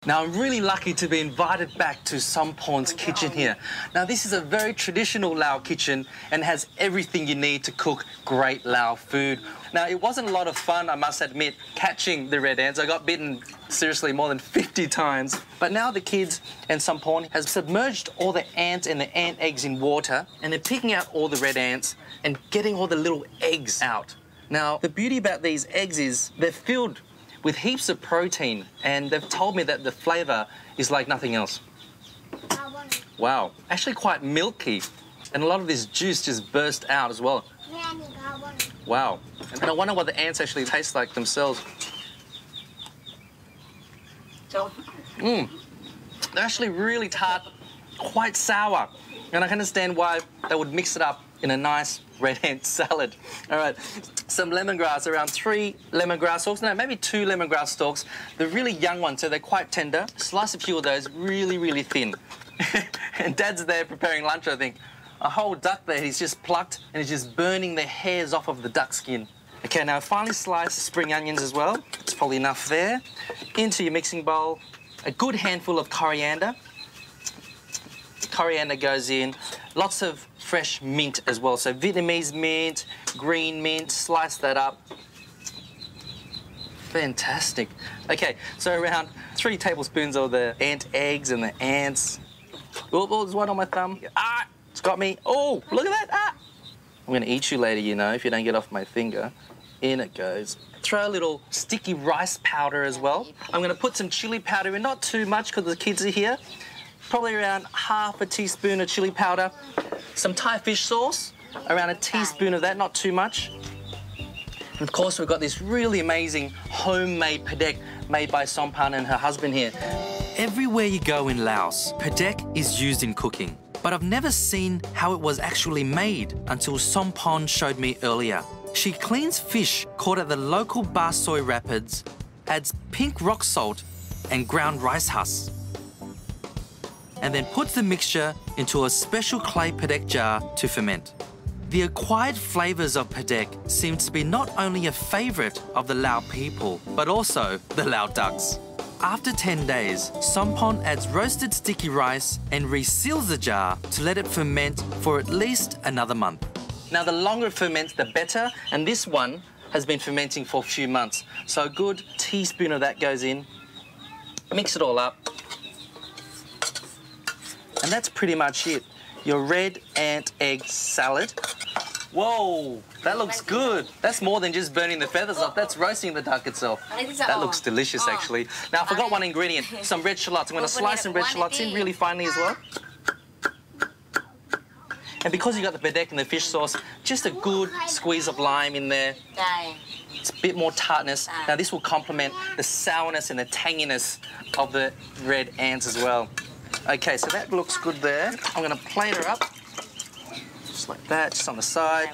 Now, I'm really lucky to be invited back to Somporn's kitchen here. Now, this is a very traditional Lao kitchen and has everything you need to cook great Lao food. Now, it wasn't a lot of fun, I must admit, catching the red ants. I got bitten, seriously, more than 50 times. But now the kids and Somporn has submerged all the ants and the ant eggs in water, and they're picking out all the red ants and getting all the little eggs out. Now, the beauty about these eggs is they're filled with heaps of protein, and they've told me that the flavour is like nothing else. Wow, actually quite milky, and a lot of this juice just burst out as well. Wow, and I wonder what the ants actually taste like themselves. They're actually really tart, quite sour, and I can understand why they would mix it up in a nice red ant salad. All right, some lemongrass, around 3 lemongrass stalks. No, maybe 2 lemongrass stalks. They're really young ones, so they're quite tender. Slice a few of those really, really thin. And Dad's there preparing lunch, I think. A whole duck there he's just plucked, and he's just burning the hairs off of the duck skin. Okay, now finely slice spring onions as well. It's probably enough there. Into your mixing bowl, a good handful of coriander. Coriander goes in, lots of fresh mint as well. So Vietnamese mint, green mint, slice that up. Fantastic. Okay, so around 3 tablespoons of the ant eggs and the ants. Oh, there's one on my thumb. Ah, it's got me. Oh, look at that. Ah. I'm going to eat you later, you know, if you don't get off my finger. In it goes. Throw a little sticky rice powder as well. I'm going to put some chili powder in, not too much because the kids are here. Probably around ½ a teaspoon of chili powder. Some Thai fish sauce, around a teaspoon of that, not too much. And of course, we've got this really amazing homemade padek made by Somporn and her husband here. Everywhere you go in Laos, padek is used in cooking. But I've never seen how it was actually made until Somporn showed me earlier. She cleans fish caught at the local Ba Soi rapids, adds pink rock salt and ground rice husks, and then puts the mixture into a special clay padek jar to ferment. The acquired flavours of padek seem to be not only a favourite of the Lao people, but also the Lao ducks. After 10 days, Somporn adds roasted sticky rice and reseals the jar to let it ferment for at least another month. Now, the longer it ferments, the better, and this one has been fermenting for a few months. So a good teaspoon of that goes in, mix it all up, and that's pretty much it. Your red ant egg salad. Whoa, that looks good. That's more than just burning the feathers off. That's roasting the duck itself. That looks delicious, actually. Now, I forgot one ingredient, some red shallots. I'm going to slice some red shallots in really finely as well. And because you got the padek and the fish sauce, just a good squeeze of lime in there. It's a bit more tartness. Now, this will complement the sourness and the tanginess of the red ants as well. OK, so that looks good there. I'm going to plate her up. Just like that, just on the side.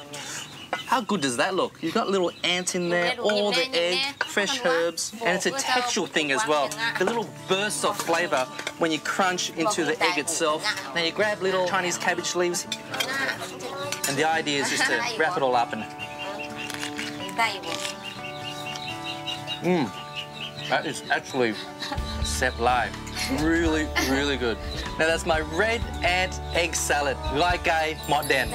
How good does that look? You've got little ants in there, all the egg, fresh herbs, and it's a textural thing as well. The little bursts of flavour when you crunch into the egg itself. Now you grab little Chinese cabbage leaves, and the idea is just to wrap it all up and... That is actually Sep Lai. Really, really good. Now that's my red ant egg salad. Yam Khai Mot Daeng.